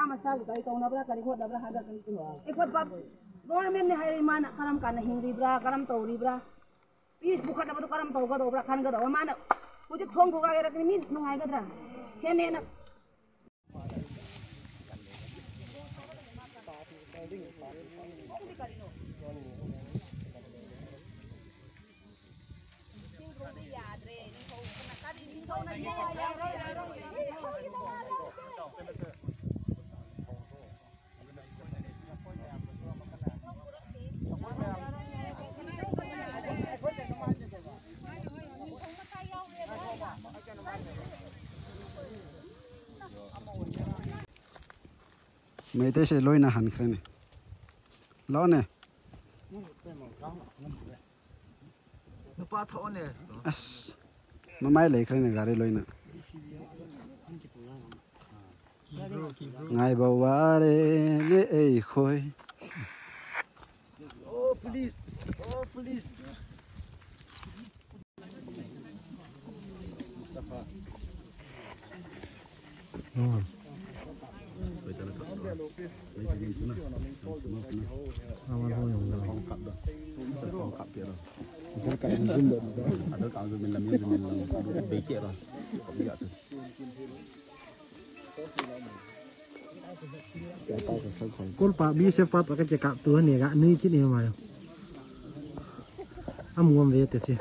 masa kali kau nabra kali kau nabra ada kan itu. Ikut bab government ni hari mana karam kan hindi bra karam tahu bra. Is bukan apa tu karam tahu kau bra kan kau mana. Ujung thong kau kaya ni min nungai kau bra. Kene nak. mấy thế sẽ lôi na hẳn cái này lo nè mà mai lấy cái này gà đi lôi nè ngày bầu ba để nè ấy khôi oh please con pak bi sepat pakai cekak tuh nih gak nih cini mah amuam vete sih